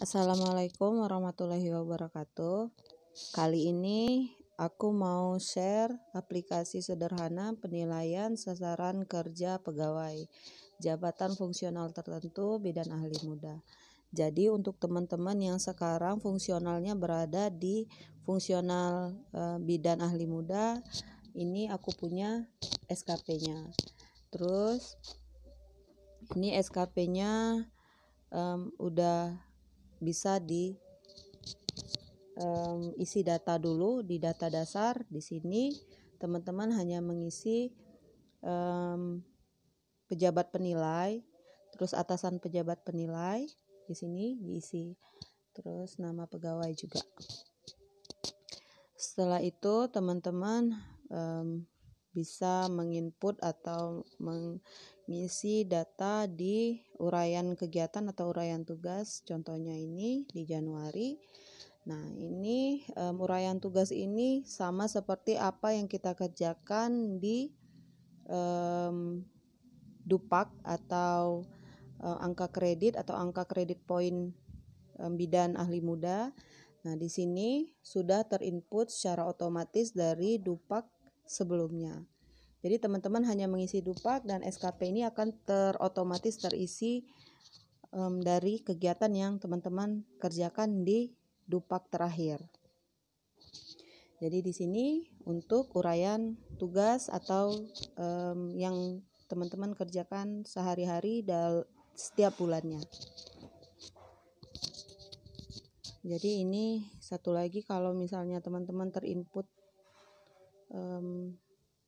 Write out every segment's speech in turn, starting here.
Assalamualaikum warahmatullahi wabarakatuh. Kali ini aku mau share aplikasi sederhana penilaian sasaran kerja pegawai jabatan fungsional tertentu bidan ahli muda. Jadi untuk teman-teman yang sekarang fungsionalnya berada di fungsional bidan ahli muda, ini aku punya SKP-nya. Terus ini SKP-nya udah bisa isi data dulu di data dasar. Di sini teman-teman hanya mengisi pejabat penilai, terus atasan pejabat penilai di sini diisi, terus nama pegawai juga. Setelah itu teman-teman bisa menginput atau mengisi data di uraian kegiatan atau uraian tugas. Contohnya ini di Januari. Nah, ini uraian tugas ini sama seperti apa yang kita kerjakan di Dupak atau angka kredit atau angka kredit poin bidan ahli muda. Nah, di sini sudah terinput secara otomatis dari Dupak sebelumnya. Jadi teman-teman hanya mengisi Dupak dan SKP ini akan otomatis terisi dari kegiatan yang teman-teman kerjakan di Dupak terakhir. Jadi di sini untuk uraian tugas atau yang teman-teman kerjakan sehari-hari setiap bulannya. Jadi ini satu lagi, kalau misalnya teman-teman terinput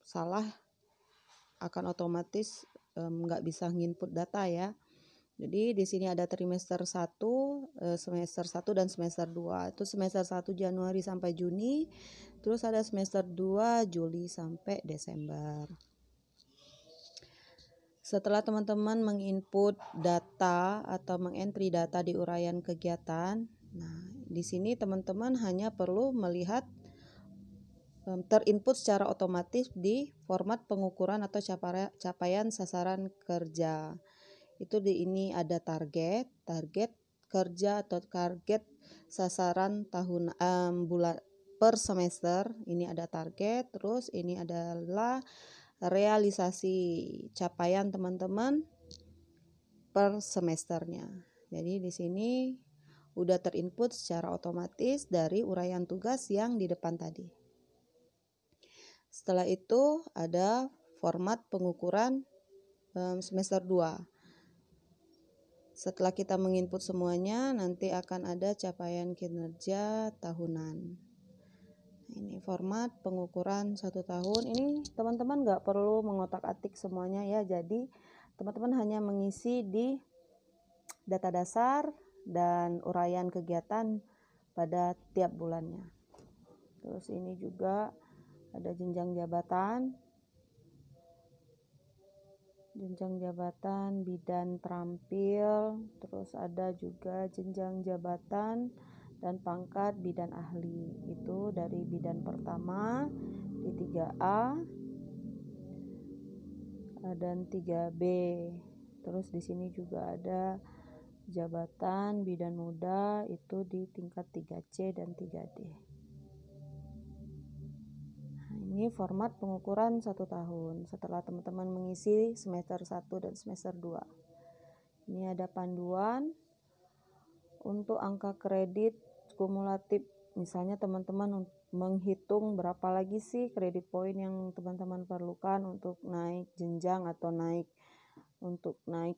salah, akan otomatis nggak bisa nginput data ya. Jadi di sini ada trimester 1, semester 1 dan semester 2. Itu semester 1 Januari sampai Juni, terus ada semester 2 Juli sampai Desember. Setelah teman-teman menginput data atau mengentry data di uraian kegiatan, nah di sini teman-teman hanya perlu melihat terinput secara otomatis di format pengukuran atau capaian sasaran kerja. Itu ini ada target kerja atau target sasaran tahun bulan per semester. Ini ada target, terus ini adalah realisasi capaian teman-teman per semesternya. Jadi di sini udah terinput secara otomatis dari uraian tugas yang di depan tadi. Setelah itu ada format pengukuran semester 2. Setelah kita menginput semuanya, nanti akan ada capaian kinerja tahunan. Ini format pengukuran 1 tahun. Ini teman-teman nggak perlu mengotak-atik semuanya ya. Jadi teman-teman hanya mengisi di data dasar dan uraian kegiatan pada tiap bulannya. Terus ini juga ada jenjang jabatan bidan terampil, terus ada juga jenjang jabatan dan pangkat bidan ahli. Itu dari bidan pertama di 3A dan 3B. Terus di sini juga ada jabatan bidan muda, itu di tingkat 3C dan 3D. Ini format pengukuran 1 tahun setelah teman-teman mengisi semester 1 dan semester 2. Ini ada panduan untuk angka kredit kumulatif. Misalnya teman-teman menghitung berapa lagi sih kredit poin yang teman-teman perlukan untuk naik jenjang atau naik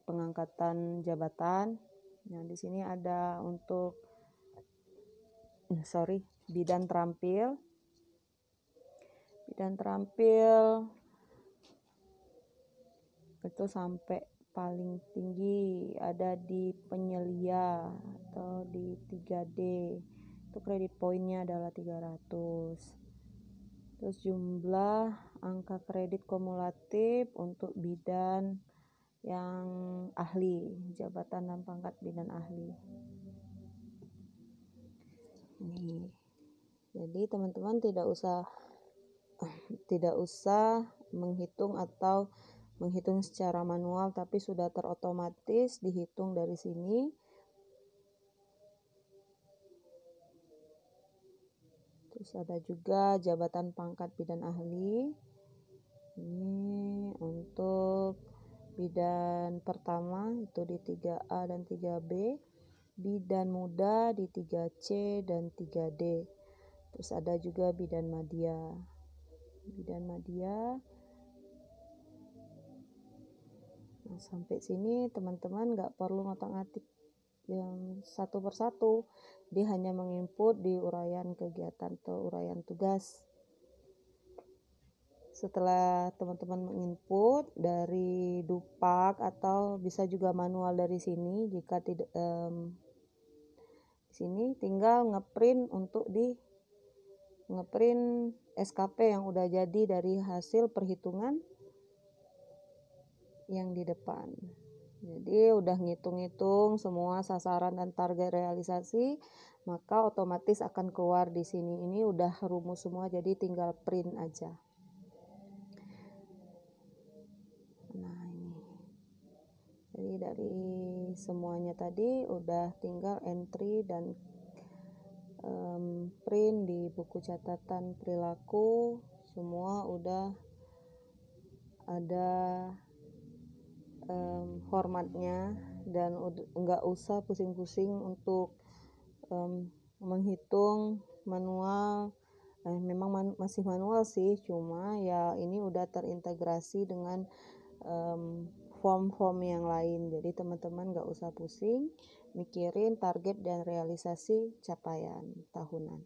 pengangkatan jabatan. Nah, di sini ada untuk bidan terampil. Bidan terampil itu sampai paling tinggi ada di penyelia atau di 3D. Itu kredit poinnya adalah 300. Terus jumlah angka kredit kumulatif untuk bidan yang ahli, jabatan dan pangkat bidan ahli. Ini. Jadi teman-teman tidak usah menghitung secara manual, tapi sudah terotomatis dihitung dari sini. Terus ada juga jabatan pangkat bidan ahli. Ini untuk bidan pertama itu di 3A dan 3B, bidan muda di 3C dan 3D. Terus ada juga bidan madya. Nah, sampai sini teman-teman nggak perlu ngotak-ngatik yang satu persatu, dia hanya menginput di uraian kegiatan atau uraian tugas. Setelah teman-teman menginput dari Dupak atau bisa juga manual dari sini, jika tidak di sini tinggal ngeprint untuk ngeprint SKP yang udah jadi dari hasil perhitungan yang di depan. Jadi udah ngitung-ngitung semua sasaran dan target realisasi, maka otomatis akan keluar di sini. Ini udah rumus semua, jadi tinggal print aja. Nah, ini. Jadi dari semuanya tadi udah tinggal entry dan print di buku catatan perilaku, semua udah ada formatnya, dan nggak usah pusing-pusing untuk menghitung manual. Memang masih manual sih, cuma ya ini udah terintegrasi dengan form-form yang lain, jadi teman-teman nggak usah pusing mikirin target dan realisasi capaian tahunan.